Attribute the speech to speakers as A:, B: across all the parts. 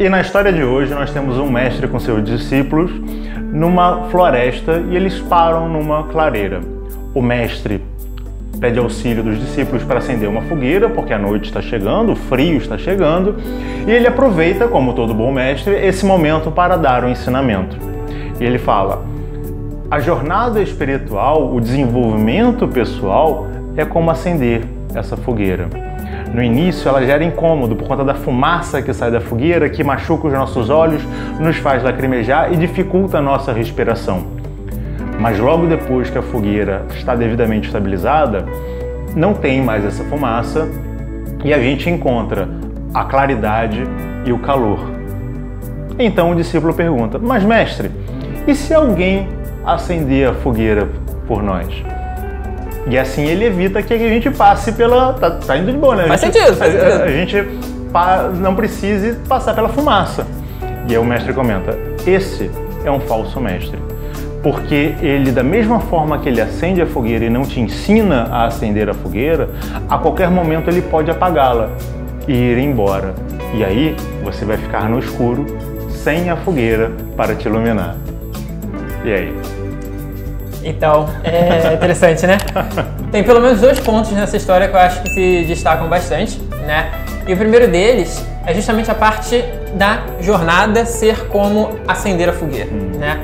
A: E na história de hoje nós temos um mestre com seus discípulos numa floresta e eles param numa clareira. O mestre pede auxílio dos discípulos para acender uma fogueira, porque a noite está chegando, o frio está chegando, e ele aproveita, como todo bom mestre, esse momento para dar o ensinamento. E ele fala: a jornada espiritual, o desenvolvimento pessoal é como acender essa fogueira. No início ela gera incômodo por conta da fumaça que sai da fogueira, que machuca os nossos olhos, nos faz lacrimejar e dificulta a nossa respiração. Mas logo depois que a fogueira está devidamente estabilizada, não tem mais essa fumaça e a gente encontra a claridade e o calor. Então o discípulo pergunta: mas mestre, e se alguém acender a fogueira por nós? E assim ele evita que a gente passe pela... Tá indo de boa, né?
B: Faz sentido.
A: A gente não precise passar pela fumaça. E aí o mestre comenta: esse é um falso mestre. Porque ele, da mesma forma que ele acende a fogueira e não te ensina a acender a fogueira, a qualquer momento ele pode apagá-la e ir embora. E aí você vai ficar no escuro, sem a fogueira para te iluminar. E aí?
B: Então, é interessante, né? Tem pelo menos 2 pontos nessa história que eu acho que se destacam bastante, né? E o primeiro deles é justamente a parte da jornada ser como acender a fogueira, né?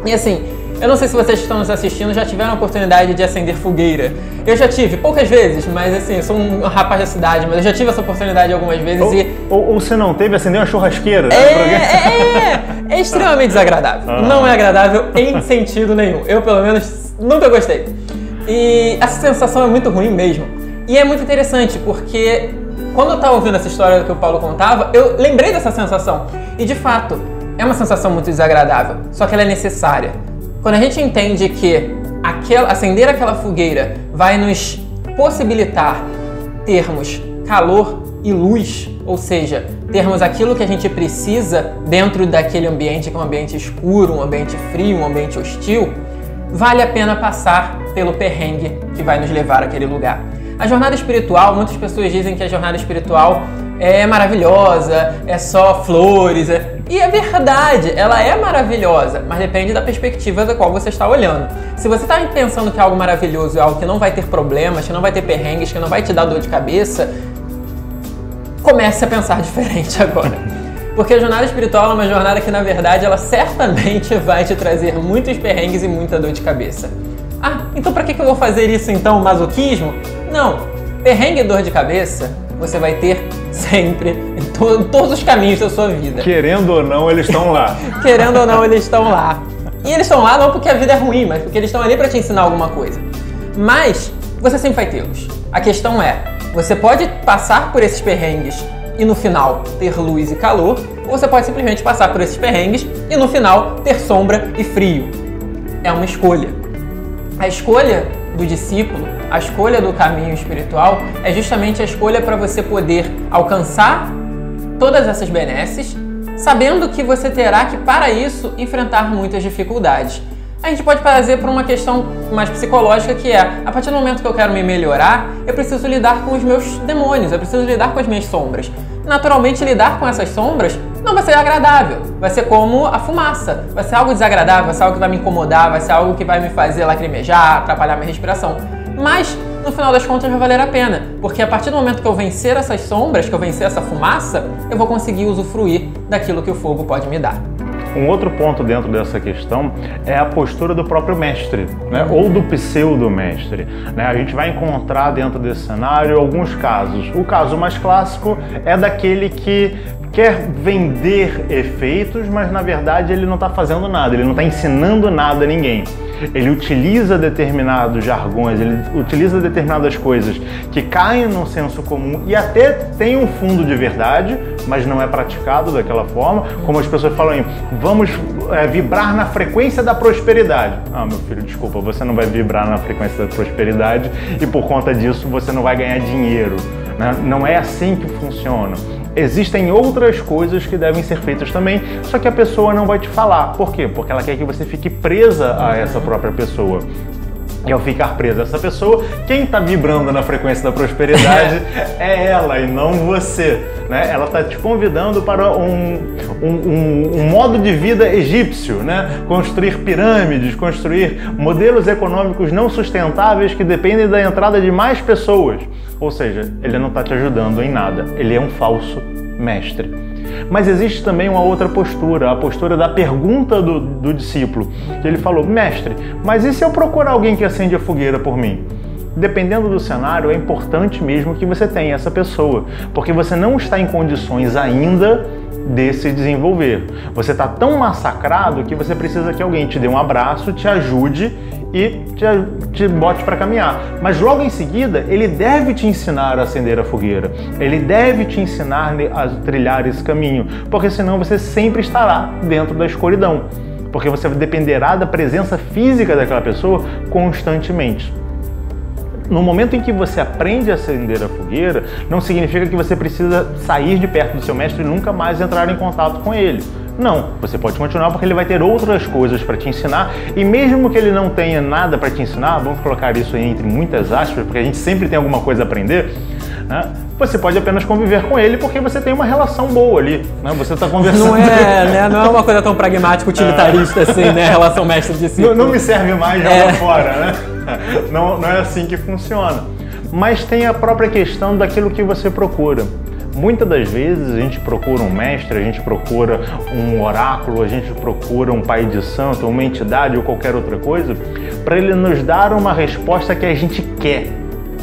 B: E assim, eu não sei se vocês que estão nos assistindo já tiveram a oportunidade de acender fogueira. Eu já tive, poucas vezes, mas assim, eu sou um rapaz da cidade, mas eu já tive essa oportunidade algumas vezes
A: ou se não teve, acender uma churrasqueira.
B: É extremamente desagradável. Não é agradável em sentido nenhum. Eu, pelo menos, nunca gostei. E essa sensação é muito ruim mesmo. E é muito interessante, porque quando eu estava ouvindo essa história que o Paulo contava, eu lembrei dessa sensação. E, de fato, é uma sensação muito desagradável, só que ela é necessária. Quando a gente entende que acender aquela fogueira vai nos possibilitar termos calor e luz, ou seja, termos aquilo que a gente precisa dentro daquele ambiente, que é um ambiente escuro, um ambiente frio, um ambiente hostil, vale a pena passar pelo perrengue que vai nos levar àquele lugar. A jornada espiritual, muitas pessoas dizem que a jornada espiritual é maravilhosa, é só flores, e é verdade, ela é maravilhosa, mas depende da perspectiva da qual você está olhando. Se você está pensando que é algo maravilhoso é algo que não vai ter problemas, que não vai ter perrengues, que não vai te dar dor de cabeça, comece a pensar diferente agora. Porque a jornada espiritual é uma jornada que, na verdade, ela certamente vai te trazer muitos perrengues e muita dor de cabeça. Ah, então para que eu vou fazer isso então, masoquismo? Não, perrengue e dor de cabeça você vai ter sempre, em todos os caminhos da sua vida.
A: Querendo ou não, eles estão lá.
B: Querendo ou não, eles estão lá. E eles estão lá não porque a vida é ruim, mas porque eles estão ali para te ensinar alguma coisa. Mas você sempre vai tê-los. A questão é, você pode passar por esses perrengues e no final ter luz e calor, ou você pode simplesmente passar por esses perrengues e no final ter sombra e frio. É uma escolha. A escolha do discípulo, a escolha do caminho espiritual é justamente a escolha para você poder alcançar todas essas benesses, sabendo que você terá que, para isso, enfrentar muitas dificuldades. A gente pode fazer por uma questão mais psicológica, que é, a partir do momento que eu quero me melhorar, eu preciso lidar com os meus demônios, eu preciso lidar com as minhas sombras. Naturalmente, lidar com essas sombras não vai ser agradável, vai ser como a fumaça, vai ser algo desagradável, vai ser algo que vai me incomodar, vai ser algo que vai me fazer lacrimejar, atrapalhar minha respiração. Mas, no final das contas, vai valer a pena, porque a partir do momento que eu vencer essas sombras, que eu vencer essa fumaça, eu vou conseguir usufruir daquilo que o fogo pode me dar.
A: Um outro ponto dentro dessa questão é a postura do próprio mestre, né? Ou do pseudo-mestre, né? A gente vai encontrar dentro desse cenário alguns casos. O caso mais clássico é daquele que quer vender efeitos, mas na verdade ele não está fazendo nada, ele não está ensinando nada a ninguém. Ele utiliza determinados jargões, ele utiliza determinadas coisas que caem no senso comum e até tem um fundo de verdade, mas não é praticado daquela forma, como as pessoas falam aí, vamos vibrar na frequência da prosperidade. Ah, meu filho, desculpa, você não vai vibrar na frequência da prosperidade e por conta disso você não vai ganhar dinheiro, né? Não é assim que funciona. Existem outras coisas que devem ser feitas também, só que a pessoa não vai te falar. Por quê? Porque ela quer que você fique presa a essa própria pessoa. E ao ficar preso a essa pessoa, quem está vibrando na frequência da prosperidade é ela e não você, né? Ela está te convidando para um modo de vida egípcio, né? Construir pirâmides, construir modelos econômicos não sustentáveis que dependem da entrada de mais pessoas. Ou seja, ele não está te ajudando em nada, ele é um falso mestre. Mas existe também uma outra postura, a postura da pergunta do discípulo, que ele falou: mestre, mas e se eu procurar alguém que acende a fogueira por mim? Dependendo do cenário, é importante mesmo que você tenha essa pessoa, porque você não está em condições ainda de se desenvolver. Você está tão massacrado que você precisa que alguém te dê um abraço, te ajude e te bote para caminhar. Mas logo em seguida, ele deve te ensinar a acender a fogueira. Ele deve te ensinar a trilhar esse caminho, porque senão você sempre estará dentro da escuridão, porque você dependerá da presença física daquela pessoa constantemente. No momento em que você aprende a acender a fogueira, não significa que você precisa sair de perto do seu mestre e nunca mais entrar em contato com ele. Não, você pode continuar porque ele vai ter outras coisas para te ensinar, e mesmo que ele não tenha nada para te ensinar, vamos colocar isso aí entre muitas aspas, porque a gente sempre tem alguma coisa a aprender, né? Você pode apenas conviver com ele porque você tem uma relação boa ali, né? Você está conversando...
B: Não é, né? Não é uma coisa tão pragmática, utilitarista assim, né? Relação mestre-discípulo.
A: Não me serve mais, joga fora, né? Não é assim que funciona. Mas tem a própria questão daquilo que você procura. Muitas das vezes a gente procura um mestre, a gente procura um oráculo, a gente procura um pai de santo, uma entidade ou qualquer outra coisa, para ele nos dar uma resposta que a gente quer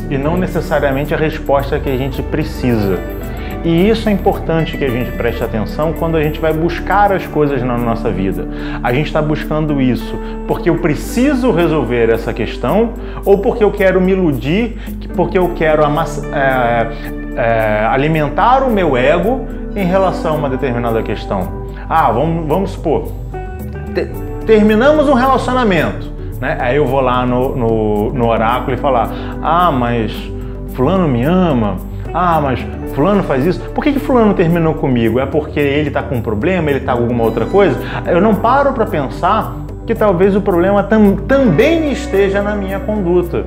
A: e não necessariamente a resposta que a gente precisa. E isso é importante que a gente preste atenção quando a gente vai buscar as coisas na nossa vida. A gente está buscando isso porque eu preciso resolver essa questão ou porque eu quero me iludir, porque eu quero alimentar o meu ego em relação a uma determinada questão. Vamos supor, terminamos um relacionamento, né? Aí eu vou lá no oráculo e falar: mas fulano me ama, mas fulano faz isso. Por que fulano terminou comigo? É porque ele está com um problema, ele está com alguma outra coisa? Eu não paro para pensar que talvez o problema também esteja na minha conduta.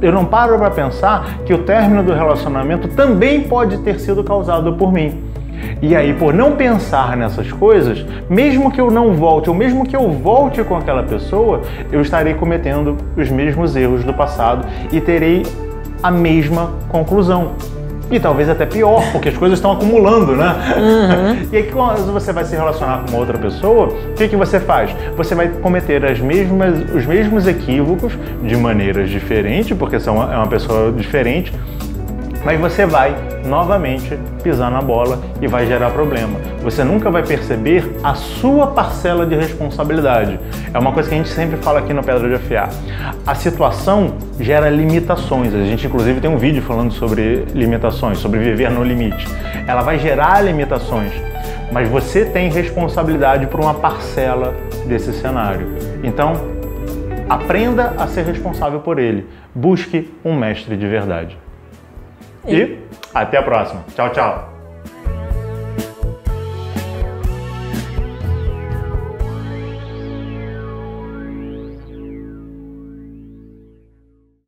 A: Eu não paro para pensar que o término do relacionamento também pode ter sido causado por mim. E aí, por não pensar nessas coisas, mesmo que eu não volte, ou mesmo que eu volte com aquela pessoa, eu estarei cometendo os mesmos erros do passado e terei a mesma conclusão. E talvez até pior, porque as coisas estão acumulando, né? Uhum. E aí, quando você vai se relacionar com uma outra pessoa, o que você faz? Você vai cometer os mesmos equívocos de maneiras diferentes, porque é uma pessoa diferente, mas você vai novamente pisar na bola e vai gerar problema. Você nunca vai perceber a sua parcela de responsabilidade. É uma coisa que a gente sempre fala aqui no Pedra de Afiar. A situação gera limitações. A gente inclusive tem um vídeo falando sobre limitações, sobre viver no limite. Ela vai gerar limitações, mas você tem responsabilidade por uma parcela desse cenário. Então, aprenda a ser responsável por ele. Busque um mestre de verdade. E até a próxima. Tchau, tchau.